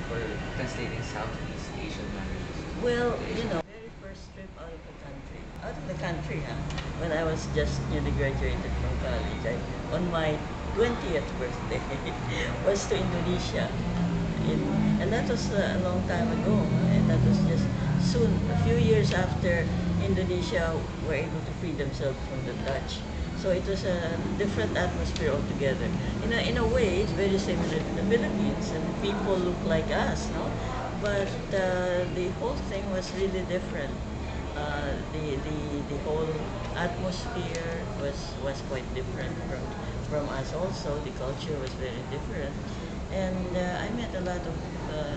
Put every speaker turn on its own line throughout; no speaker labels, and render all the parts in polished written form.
for translating Southeast Asian languages?
Well,
To
you
English?
know, very first trip out of the country, huh? When I was just newly graduated from college, on my 20th birthday, was to Indonesia. In, and that was a long time ago, huh? And that was just soon, a few years after Indonesia were able to free themselves from the Dutch. So it was a different atmosphere altogether. In a way, it's very similar to the Philippines, and people look like us, no? But the whole thing was really different. The whole atmosphere was quite different from us also. The culture was very different. And I met a lot of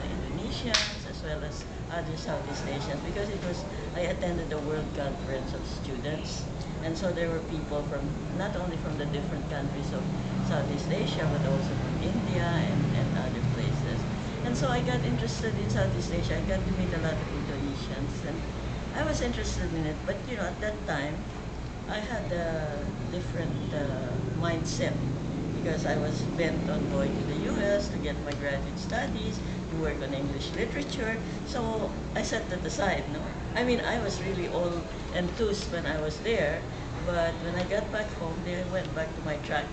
Indonesians as well as other Southeast Asians because I attended a world conference of students. And so there were people from, not only from the different countries of Southeast Asia, but also from India and other places. And so I got interested in Southeast Asia. I got to meet a lot of Indonesians, and I was interested in it. But at that time, I had a different mindset because I was bent on going to the U.S. to get my graduate studies, to work on English literature. So I set that aside. No, I mean I was really all enthused when I was there, but when I got back home, they went back to my track.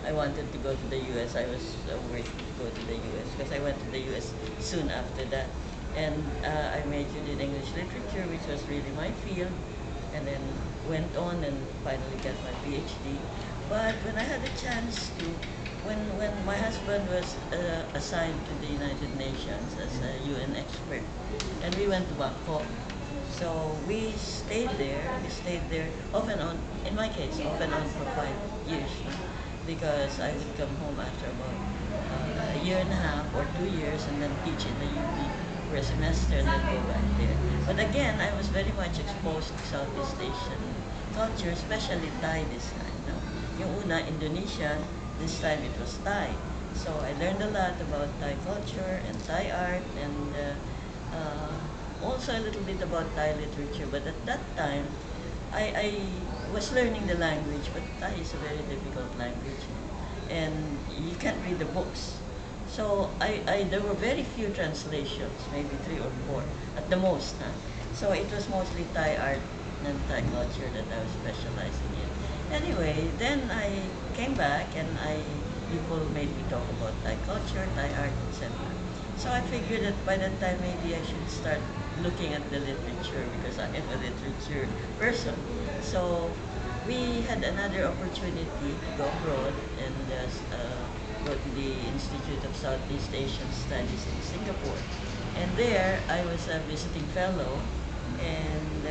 I wanted to go to the U.S. I was waiting to go to the U.S. because I went to the U.S. soon after that, and I majored in English literature, which was really my field, and then went on and finally got my PhD. But when I had a chance to, when my husband was assigned to the United Nations as a UN expert, and we went to Bangkok, so we stayed there. We stayed there off and on. In my case, off and on for 5 years, no? Because I would come home after about a year and a half or 2 years, and then teach in the UP for a semester, and then go back there. But again, I was very much exposed to Southeast Asian culture, especially Thai this time. No? Yung una, Indonesian. This time it was Thai. So I learned a lot about Thai culture and Thai art, and also a little bit about Thai literature. But at that time, I was learning the language, but Thai is a very difficult language, and you can't read the books. So there were very few translations, maybe three or four at the most. Huh? So it was mostly Thai art and Thai culture that I was specializing in. Anyway, then I came back and people made me talk about Thai culture, Thai art, etc. So I figured that by that time maybe I should start looking at the literature because I am a literature person. So we had another opportunity to go abroad and go to the Institute of Southeast Asian Studies in Singapore. And there I was a visiting fellow, and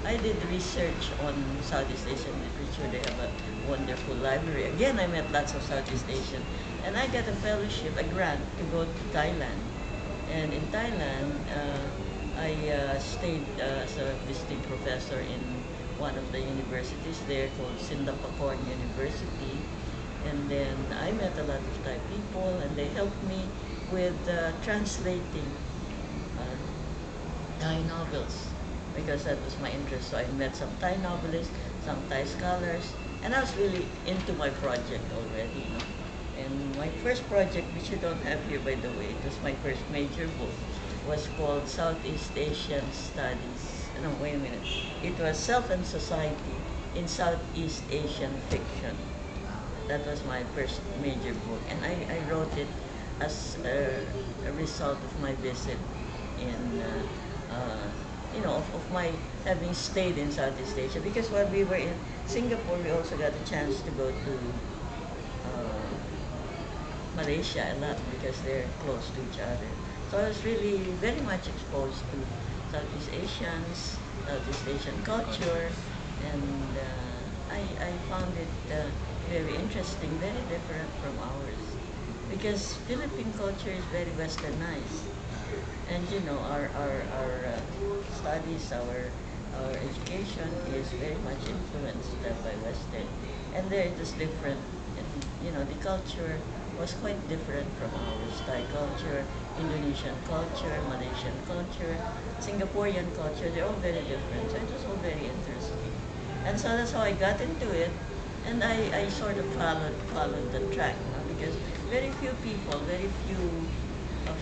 I did research on Southeast Asian literature. They have a wonderful library. Again, I met lots of Southeast Asian, and I got a fellowship, a grant to go to Thailand. And in Thailand, I stayed as a visiting professor in one of the universities there called Sindapakorn University. And then I met a lot of Thai people, and they helped me with translating uh, Thai novels because that was my interest. So I met some Thai novelists, some Thai scholars, and I was really into my project already. And my first project, which you don't have here by the way, it was my first major book, was called Southeast Asian Studies. No, wait a minute. It was Self and Society in Southeast Asian Fiction. That was my first major book, and I wrote it as a result of my visit in, of my having stayed in Southeast Asia. Because while we were in Singapore, we also got a chance to go to uh, Malaysia a lot because they're close to each other. So I was really very much exposed to Southeast Asians, Southeast Asian culture, and I found it very interesting, very different from ours. Because Philippine culture is very westernized. And our studies, our education is very much influenced by Western. And there it is different. And, the culture was quite different from ours. Thai culture, Indonesian culture, Malaysian culture, Singaporean culture, they're all very different. So it was all very interesting. And so that's how I got into it. And I sort of followed the track, because very few people, very few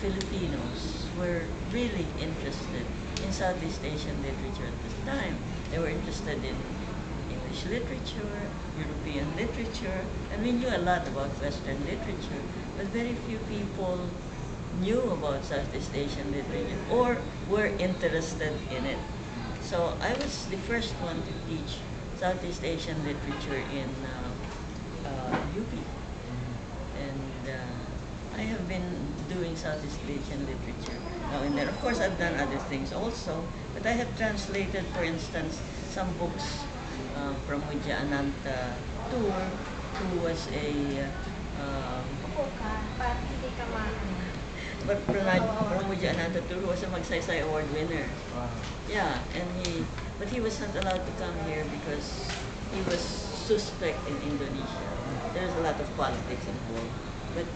Filipinos were really interested in Southeast Asian literature at this time. They were interested in English literature, European literature, and we knew a lot about Western literature, but very few people knew about Southeast Asian literature or were interested in it. So I was the first one to teach Southeast Asian literature in UP. And I have been doing Southeast Asian literature now and then. Of course, I've done other things also, but I have translated, for instance, some books from Widya Ananta Tour, who was a
Upo ka, para hindi ka
but from Widya Ananta Tour, who was a Magsaysay Award winner.
Wow.
Yeah, but he was not allowed to come here because he was suspect in Indonesia. There's a lot of politics involved. But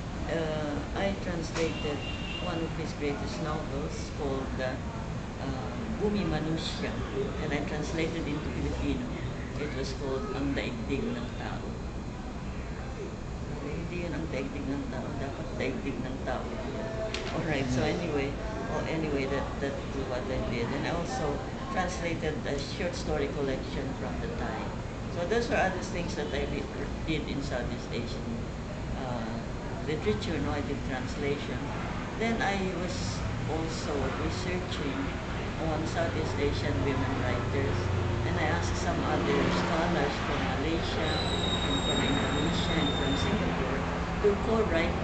I translated one of his greatest novels called Bumi Manusya, and I translated into Filipino. It was called Ang Daigdig ng Tao. Hindi yun ang daigdig ng tao, dapat daigdig ng tao. Alright, so anyway, that's what I did. And I also translated a short story collection from the Thai. So those are other things that I did in Southeast Asian literature. No, I did translation. Then I was also researching on Southeast Asian women writers, and I asked some other scholars from Malaysia and from Indonesia and from Singapore to co-write